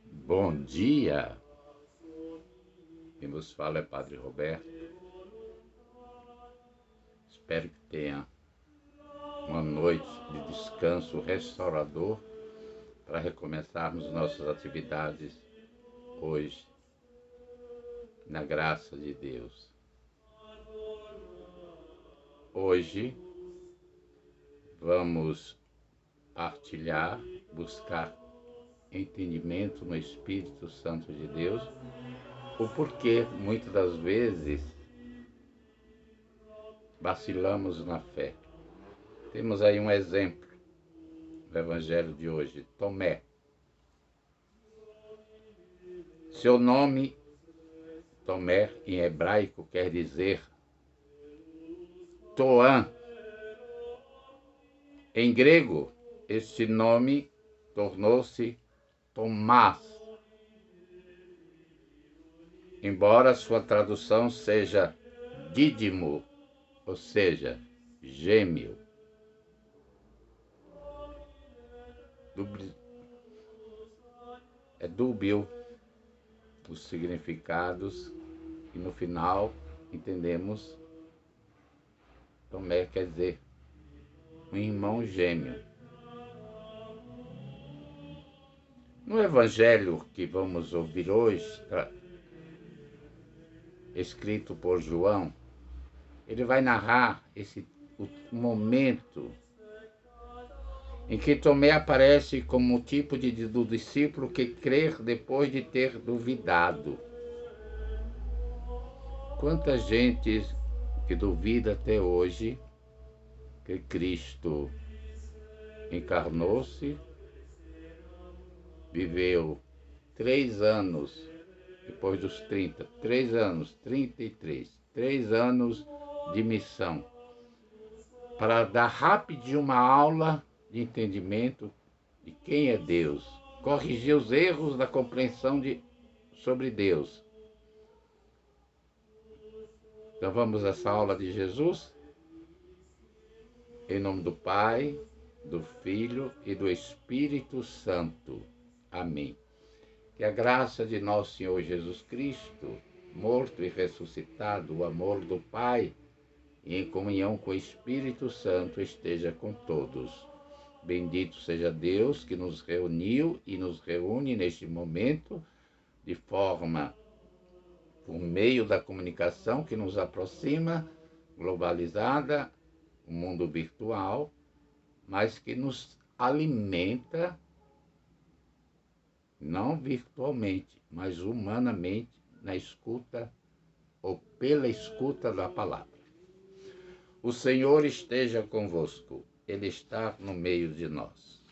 Bom dia, quem vos fala é Padre Roberto. Espero que tenha uma noite de descanso restaurador para recomeçarmos nossas atividades hoje, na graça de Deus. Hoje vamos partilhar, buscar entendimento no Espírito Santo de Deus, o porquê muitas das vezes vacilamos na fé. Temos aí um exemplo do Evangelho de hoje, Tomé. Seu nome, Tomé, em hebraico, quer dizer Toã. Em grego, este nome tornou-se Tomás, embora sua tradução seja Dídimo, ou seja, gêmeo. É dúbio os significados e no final entendemos Tomé quer dizer um irmão gêmeo. No evangelho que vamos ouvir hoje, escrito por João, ele vai narrar o momento em que Tomé aparece como tipo do discípulo que crer depois de ter duvidado. Quanta gente que duvida até hoje que Cristo encarnou-se, viveu 3 anos, depois dos 30, 3 anos, 33, 3 anos de missão, para dar rapidinho uma aula de entendimento de quem é Deus, corrigir os erros da compreensão sobre Deus. Então vamos a essa aula de Jesus? Em nome do Pai, do Filho e do Espírito Santo. Amém. Que a graça de nosso Senhor Jesus Cristo, morto e ressuscitado, o amor do Pai e em comunhão com o Espírito Santo esteja com todos. Bendito seja Deus que nos reuniu e nos reúne neste momento de forma, por meio da comunicação que nos aproxima, globalizada, o mundo virtual, mas que nos alimenta, não virtualmente, mas humanamente, na escuta ou pela escuta da palavra. O Senhor esteja convosco, Ele está no meio de nós.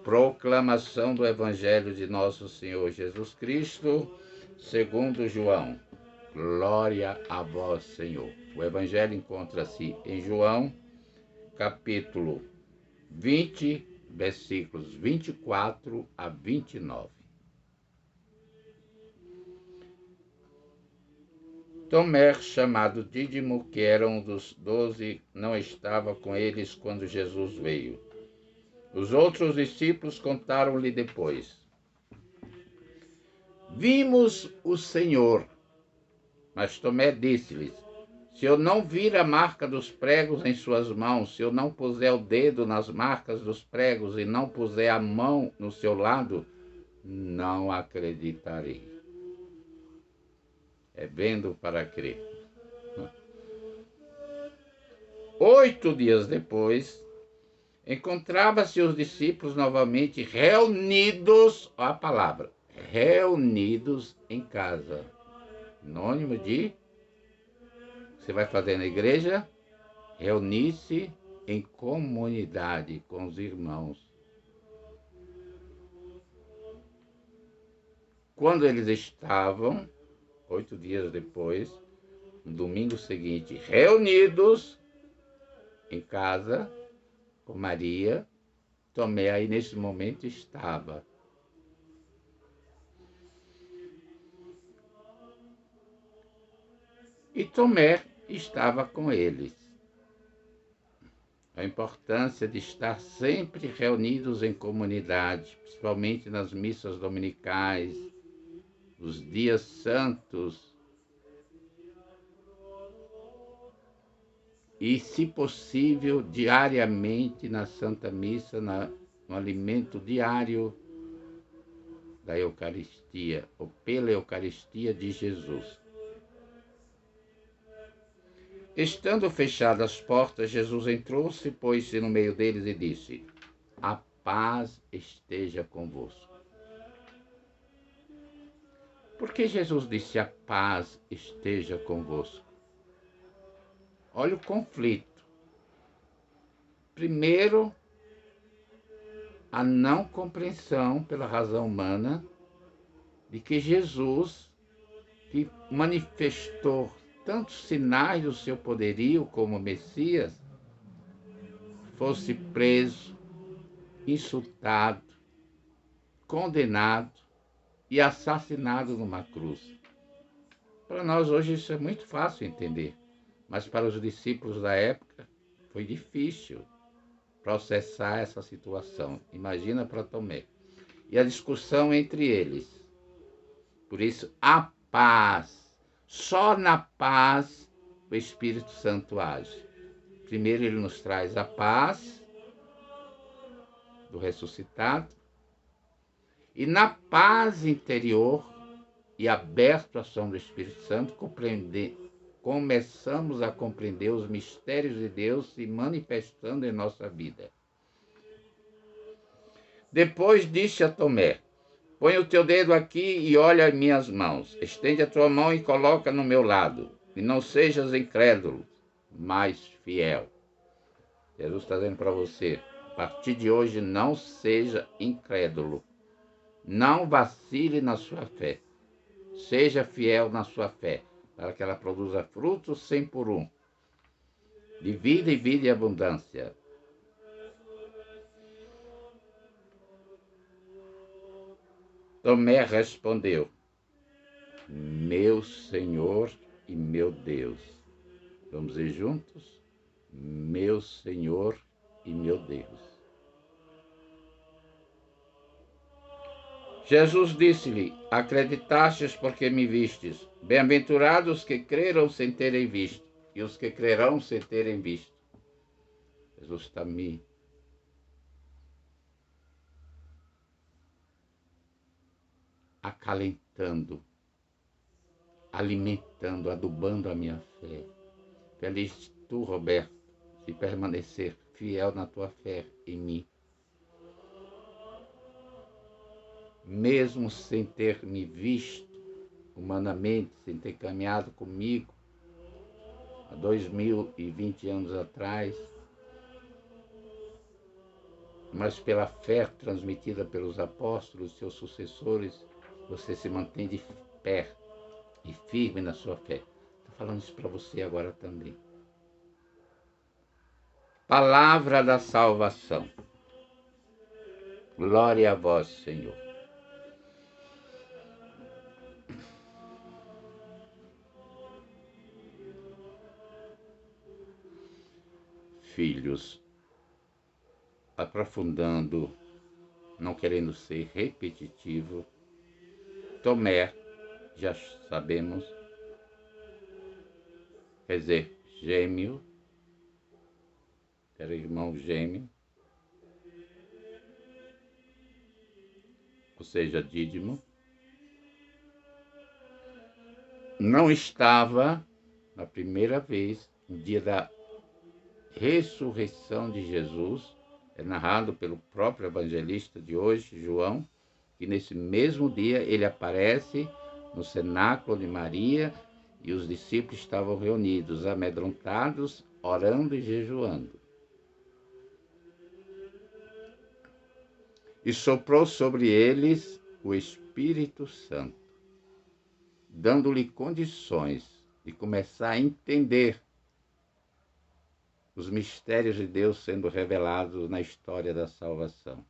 Proclamação do Evangelho de nosso Senhor Jesus Cristo, segundo João. Glória a vós, Senhor. O Evangelho encontra-se em João, capítulo 20, versículos 24 a 29. Tomé, chamado Dídimo, que era um dos 12, não estava com eles quando Jesus veio. Os outros discípulos contaram-lhe depois: Vimos o Senhor. Mas Tomé disse-lhes: Se eu não vir a marca dos pregos em suas mãos, se eu não puser o dedo nas marcas dos pregos e não puser a mão no seu lado, não acreditarei. É vendo para crer. 8 dias depois, encontravam-se os discípulos novamente reunidos, ó a palavra, reunidos em casa. Sinônimo de você vai fazer na igreja, reunir-se em comunidade com os irmãos. Quando eles estavam, 8 dias depois, no domingo seguinte, reunidos em casa com Maria, Tomé aí nesse momento estava. E Tomé estava com eles. a importância de estar sempre reunidos em comunidade, principalmente nas missas dominicais, nos dias santos, e, se possível, diariamente na Santa Missa, no alimento diário da Eucaristia, ou pela Eucaristia de Jesus. Estando fechadas as portas, Jesus entrou-se, pôs-se no meio deles e disse: a paz esteja convosco. Por que Jesus disse: a paz esteja convosco? Olha o conflito. Primeiro, a não compreensão pela razão humana de que Jesus, que manifestou tantos sinais do seu poderio como Messias, fosse preso, insultado, condenado e assassinado numa cruz. Para nós hoje isso é muito fácil entender, mas para os discípulos da época foi difícil processar essa situação. Imagina para Tomé. E a discussão entre eles. Por isso, a paz. Só na paz o Espírito Santo age. Primeiro ele nos traz a paz do ressuscitado. E na paz interior e aberto à ação do Espírito Santo, começamos a compreender os mistérios de Deus se manifestando em nossa vida. Depois disse a Tomé: põe o teu dedo aqui e olha as minhas mãos. Estende a tua mão e coloca no meu lado. E não sejas incrédulo, mas fiel. Jesus está dizendo para você, a partir de hoje, não seja incrédulo. Não vacile na sua fé. Seja fiel na sua fé, para que ela produza frutos 100 por 1, de vida e vida e abundância. Tomé respondeu: meu Senhor e meu Deus. Vamos ir juntos? Meu Senhor e meu Deus. Jesus disse-lhe: acreditastes porque me vistes. Bem-aventurados os que creram sem terem visto, e os que crerão sem terem visto. Jesus está me acalentando, alimentando, adubando a minha fé. Feliz tu, Roberto, se permanecer fiel na tua fé em mim. Mesmo sem ter me visto humanamente, sem ter caminhado comigo há 2020 anos atrás, mas pela fé transmitida pelos apóstolos, seus sucessores, você se mantém de pé e firme na sua fé. Estou falando isso para você agora também. Palavra da salvação. Glória a vós, Senhor. Filhos, aprofundando, não querendo ser repetitivo, Tomé, já sabemos, quer dizer, gêmeo, era irmão gêmeo, ou seja, Dídimo, não estava, na primeira vez, no dia da ressurreição de Jesus, é narrado pelo próprio evangelista de hoje, João, que nesse mesmo dia ele aparece no cenáculo de Maria e os discípulos estavam reunidos, amedrontados, orando e jejuando. E soprou sobre eles o Espírito Santo, dando-lhe condições de começar a entender os mistérios de Deus sendo revelados na história da salvação.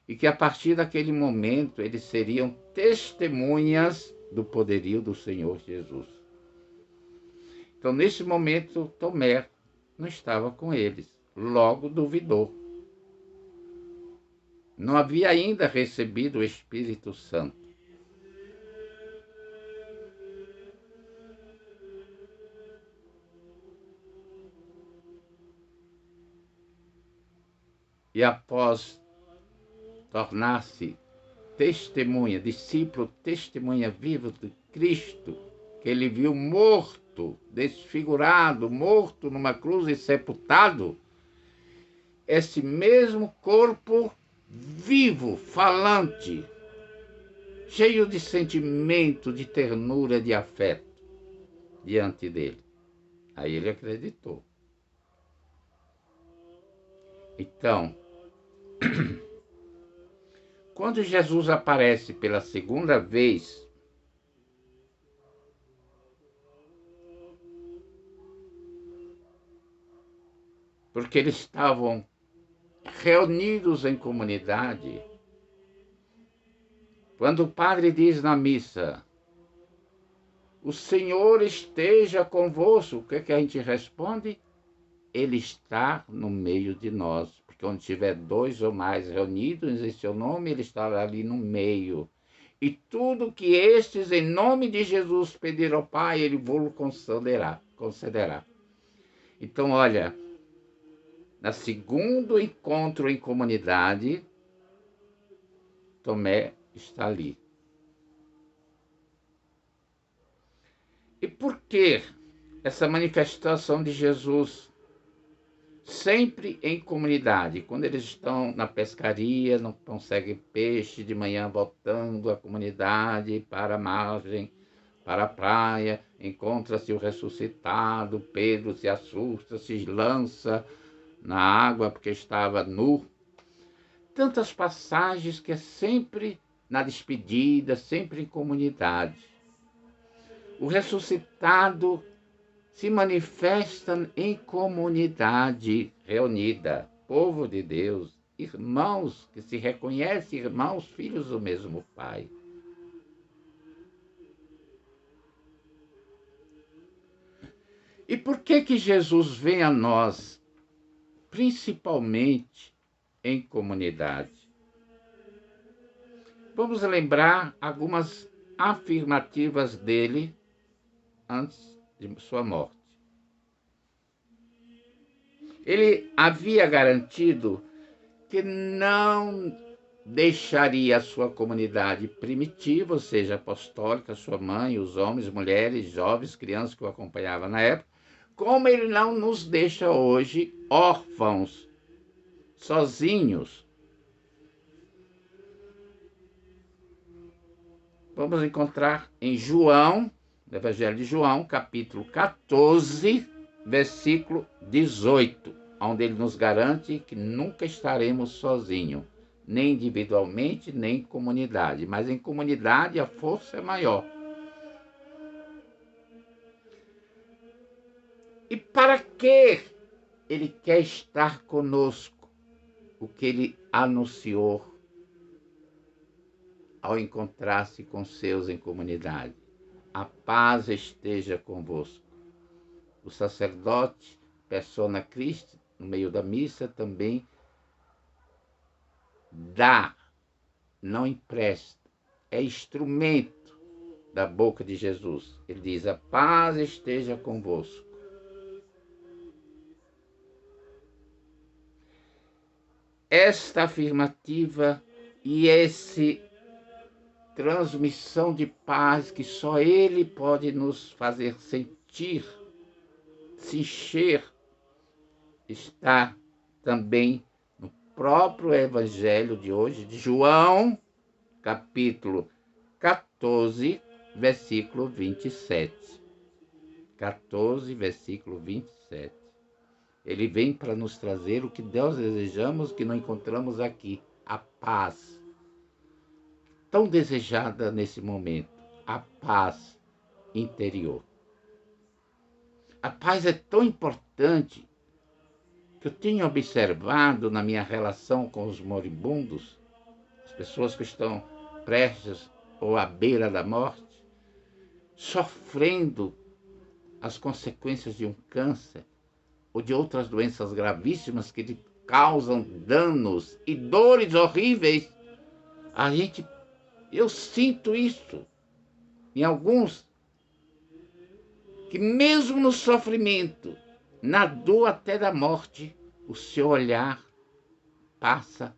E que a partir daquele momento eles seriam testemunhas do poderio do Senhor Jesus. Então, nesse momento, Tomé não estava com eles. logo duvidou. Não havia ainda recebido o Espírito Santo. E após tornar-se testemunha, discípulo, testemunha viva de Cristo, que ele viu morto, desfigurado, morto numa cruz e sepultado, esse mesmo corpo vivo, falante, cheio de sentimento, de ternura, de afeto diante dele. Aí ele acreditou. Então, quando Jesus aparece pela segunda vez, porque eles estavam reunidos em comunidade, quando o padre diz na missa, o Senhor esteja convosco, o que é que a gente responde? Ele está no meio de nós, porque onde tiver dois ou mais reunidos em seu nome, ele estará ali no meio. E tudo que estes, em nome de Jesus, pedir ao Pai, ele vos concederá. Então, olha, no segundo encontro em comunidade, Tomé está ali. E por que essa manifestação de Jesus sempre em comunidade? Quando eles estão na pescaria, não conseguem peixe, de manhã voltando à comunidade para a margem, para a praia, encontra-se o ressuscitado, Pedro se assusta, se lança na água porque estava nu. Tantas passagens que é sempre na despedida, sempre em comunidade. O ressuscitado se manifesta em comunidade reunida, povo de Deus, irmãos que se reconhecem irmãos, filhos do mesmo Pai. E por que Jesus vem a nós, principalmente em comunidade? Vamos lembrar algumas afirmativas dele antes de sua morte. Ele havia garantido que não deixaria a sua comunidade primitiva, ou seja, apostólica, sua mãe, os homens, mulheres, jovens, crianças que o acompanhavam na época, como ele não nos deixa hoje órfãos, sozinhos. Vamos encontrar em João, no Evangelho de João, capítulo 14, versículo 18, onde ele nos garante que nunca estaremos sozinhos, nem individualmente, nem em comunidade, mas em comunidade a força é maior. E para que ele quer estar conosco? O que ele anunciou ao encontrar-se com seus em comunidade. A paz esteja convosco. O sacerdote, persona Christi, no meio da missa, também dá, não empresta, é instrumento da boca de Jesus. Ele diz, a paz esteja convosco. Esta afirmativa e esse transmissão de paz que só Ele pode nos fazer sentir, se encher, está também no próprio Evangelho de hoje, de João, capítulo 14, versículo 27. 14, versículo 27. Ele vem para nos trazer o que nós desejamos, que não encontramos aqui, a paz. Tão desejada nesse momento, a paz interior. A paz é tão importante que eu tenho observado na minha relação com os moribundos, as pessoas que estão prestes ou à beira da morte, sofrendo as consequências de um câncer, ou de outras doenças gravíssimas que lhe causam danos e dores horríveis, eu sinto isso em alguns, que mesmo no sofrimento, na dor até da morte, o seu olhar passa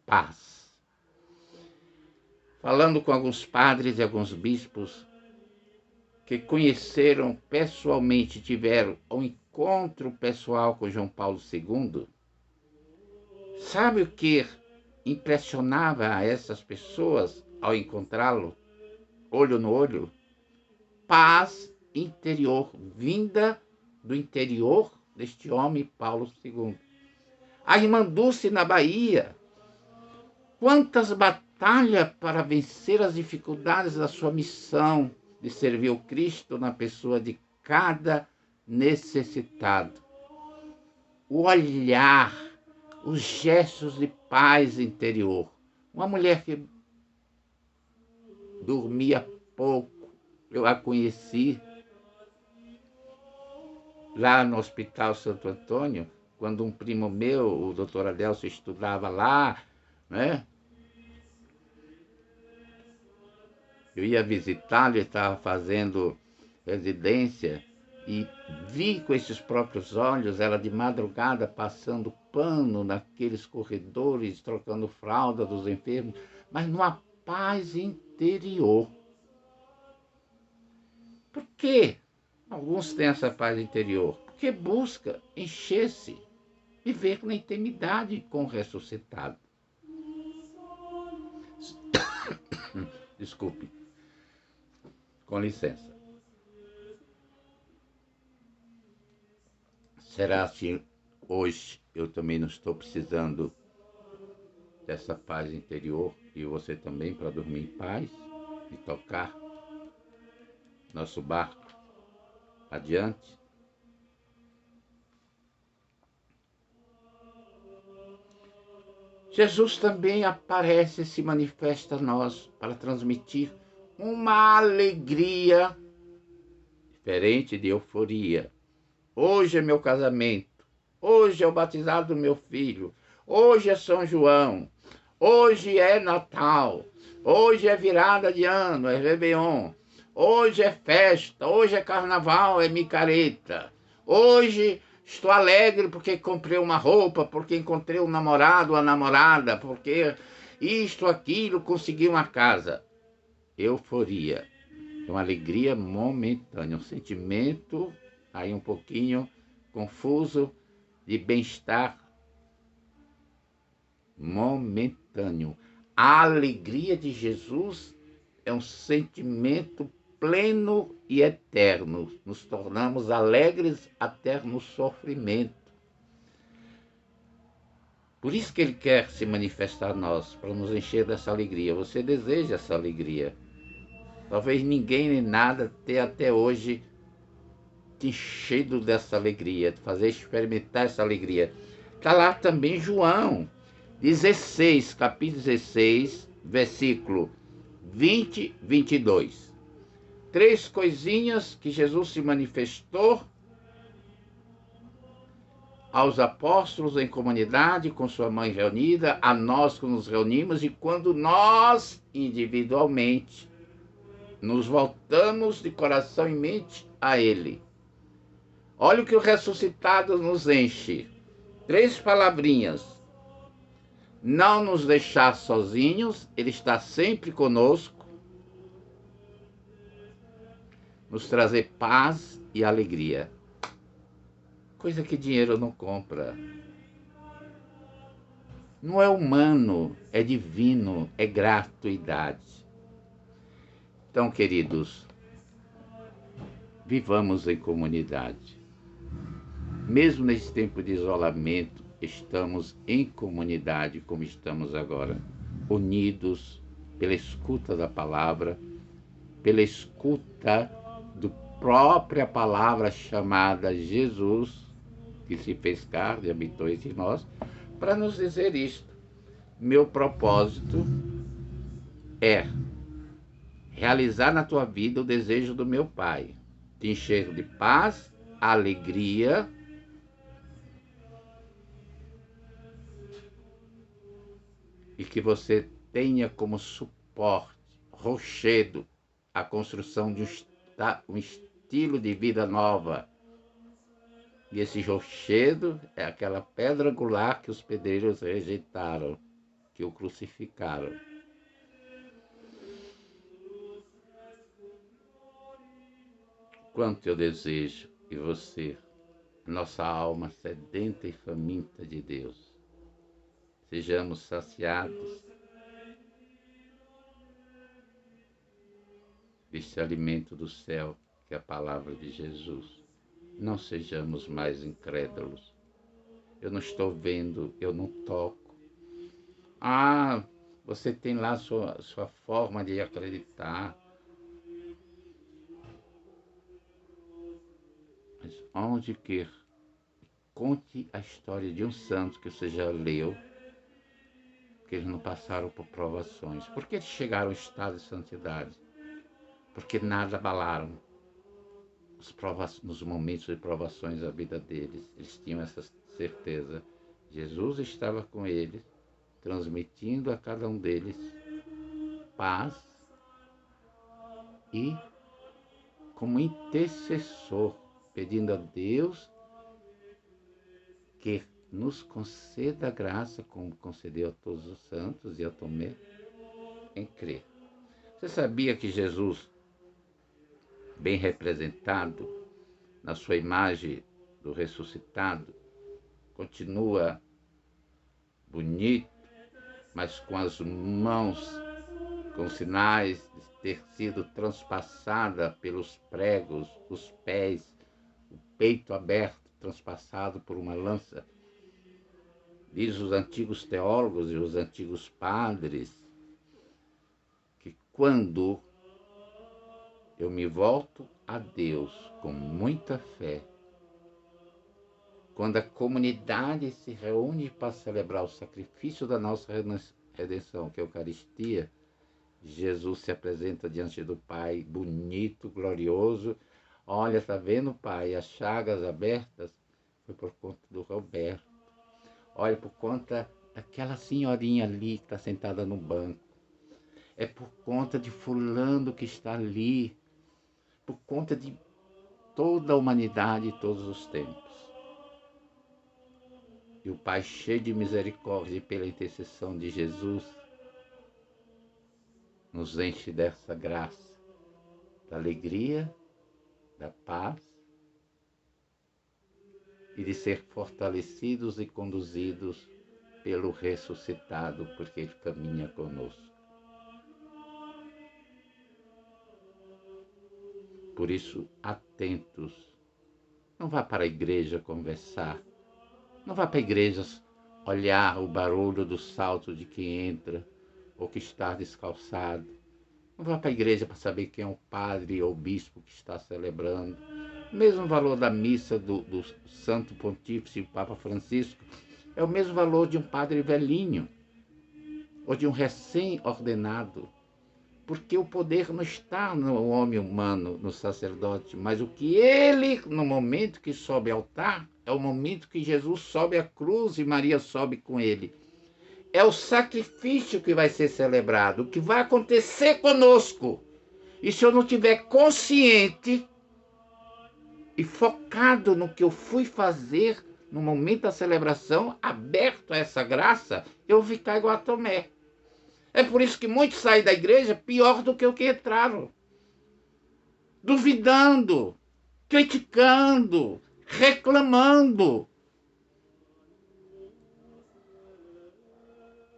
paz. Falando com alguns padres e alguns bispos que conheceram pessoalmente, tiveram um encontro pessoal com João Paulo II, sabe o que impressionava a essas pessoas ao encontrá-lo, olho no olho? Paz interior, vinda do interior deste homem, Paulo II. A irmã Dulce, na Bahia, quantas batalhas para vencer as dificuldades da sua missão de servir o Cristo na pessoa de cada necessitado. O olhar, os gestos de paz interior. Uma mulher que dormia pouco, eu a conheci lá no Hospital Santo Antônio, quando um primo meu, o doutor Adelso, estudava lá, né? Eu ia visitá-lo, ele estava fazendo residência, e vi com esses próprios olhos ela de madrugada passando pano naqueles corredores, trocando fralda dos enfermos, mas numa paz interior. Por quê? Alguns têm essa paz interior porque busca encher-se, viver na intimidade com o ressuscitado. Desculpe. Com licença. Será que hoje eu também não estou precisando dessa paz interior e você também, para dormir em paz e tocar nosso barco adiante? Jesus também aparece e se manifesta a nós para transmitir uma alegria diferente de euforia. Hoje é meu casamento, hoje é o batizado do meu filho, hoje é São João, hoje é Natal, hoje é virada de ano, é Réveillon, hoje é festa, hoje é carnaval, é micareta, hoje estou alegre porque comprei uma roupa, porque encontrei um namorado ou a namorada, porque isto, aquilo, consegui uma casa. Euforia, é uma alegria momentânea, um sentimento aí um pouquinho confuso de bem-estar momentâneo. A alegria de Jesus é um sentimento pleno e eterno. Nos tornamos alegres até no sofrimento. Por isso que ele quer se manifestar a nós, para nos encher dessa alegria. Você deseja essa alegria. Talvez ninguém nem nada tenha até hoje te enchido dessa alegria, de fazer experimentar essa alegria. Está lá também João 16, capítulo 16, versículo 20, 22. 3 coisinhas que Jesus se manifestou aos apóstolos em comunidade, com sua mãe reunida, a nós que nos reunimos, e quando nós, individualmente, nos voltamos de coração e mente a Ele. Olha o que o ressuscitado nos enche. 3 palavrinhas. Não nos deixar sozinhos, Ele está sempre conosco. Nos trazer paz e alegria. Coisa que dinheiro não compra. Não é humano, é divino, é gratuidade. Então, queridos, vivamos em comunidade. Mesmo nesse tempo de isolamento, estamos em comunidade como estamos agora, unidos pela escuta da palavra, pela escuta da própria palavra chamada Jesus, que se fez carne e habitou entre nós, para nos dizer isto. Meu propósito é realizar na tua vida o desejo do meu Pai, te encher de paz, alegria e que você tenha como suporte, rochedo, a construção de um estilo de vida nova. E esse rochedo é aquela pedra angular que os pedreiros rejeitaram, que o crucificaram. Quanto eu desejo que você, nossa alma sedenta e faminta de Deus, sejamos saciados deste alimento do céu, que é a palavra de Jesus. Não sejamos mais incrédulos. Eu não estou vendo, eu não toco. Ah, você tem lá sua forma de acreditar. Mas onde quer, conte a história de um santo que você já leu, que eles não passaram por provações. Por que eles chegaram ao estado de santidade? Porque nada abalaram nos momentos de provações da vida deles. Eles tinham essa certeza. Jesus estava com eles, transmitindo a cada um deles paz e, como intercessor, pedindo a Deus que nos conceda a graça, como concedeu a todos os santos e a Tomé, em crer. Você sabia que Jesus, bem representado na sua imagem do ressuscitado, continua bonito, mas com as mãos com sinais de ter sido transpassada pelos pregos, os pés, o peito aberto, transpassado por uma lança. Diz os antigos teólogos e os antigos padres que quando eu me volto a Deus com muita fé, quando a comunidade se reúne para celebrar o sacrifício da nossa redenção, que é a Eucaristia, Jesus se apresenta diante do Pai, bonito, glorioso. Olha, está vendo, Pai, as chagas abertas? Foi por conta do Roberto. Olha, por conta daquela senhorinha ali que está sentada no banco. É por conta de fulano que está ali. Por conta de toda a humanidade e todos os tempos. E o Pai, cheio de misericórdia, pela intercessão de Jesus, nos enche dessa graça, da alegria, da paz e de ser fortalecidos e conduzidos pelo ressuscitado, porque Ele caminha conosco. Por isso, atentos. Não vá para a igreja conversar. Não vá para a igreja olhar o barulho do salto de quem entra ou que está descalçado. Não vá para a igreja para saber quem é o padre ou o bispo que está celebrando. O mesmo valor da missa do Santo Pontífice, o Papa Francisco, é o mesmo valor de um padre velhinho ou de um recém-ordenado. Porque o poder não está no homem humano, no sacerdote, mas o que ele, no momento que sobe ao altar, é o momento que Jesus sobe à cruz e Maria sobe com ele. É o sacrifício que vai ser celebrado, o que vai acontecer conosco. E se eu não estiver consciente e focado no que eu fui fazer no momento da celebração, aberto a essa graça, eu vou ficar igual a Tomé. É por isso que muitos saem da igreja pior do que o que entraram. Duvidando, criticando, reclamando.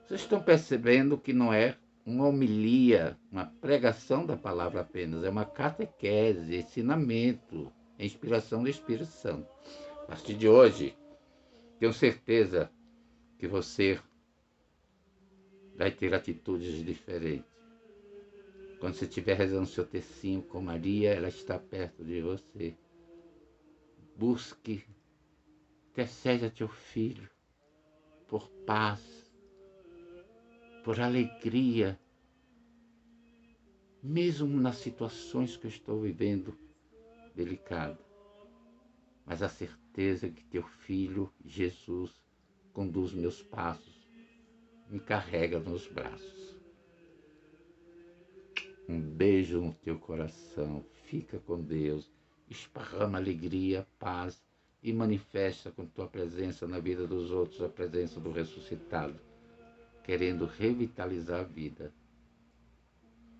Vocês estão percebendo que não é uma homilia, uma pregação da palavra apenas, é uma catequese, ensinamento, inspiração do Espírito Santo. A partir de hoje, tenho certeza que você vai ter atitudes diferentes. Quando você estiver rezando seu tercinho com Maria, ela está perto de você. Busque, intercede a teu filho por paz, por alegria, mesmo nas situações que eu estou vivendo delicadas. Mas a certeza que teu filho, Jesus, conduz meus passos me carrega nos braços. Um beijo no teu coração, fica com Deus, esparrama alegria, paz e manifesta com tua presença na vida dos outros a presença do ressuscitado, querendo revitalizar a vida,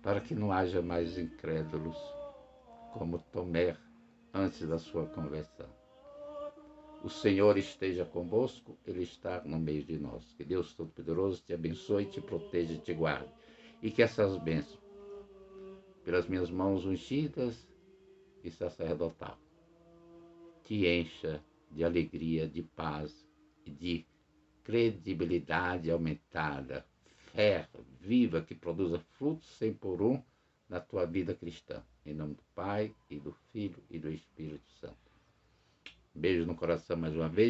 para que não haja mais incrédulos como Tomé antes da sua conversão. O Senhor esteja convosco, Ele está no meio de nós. Que Deus Todo-Poderoso te abençoe, te proteja e te guarde. E que essas bênçãos, pelas minhas mãos ungidas e sacerdotal, te encha de alegria, de paz e de credibilidade aumentada, fé viva que produza frutos sem por um na tua vida cristã. Em nome do Pai, e do Filho e do Espírito Santo. Beijo no coração mais uma vez.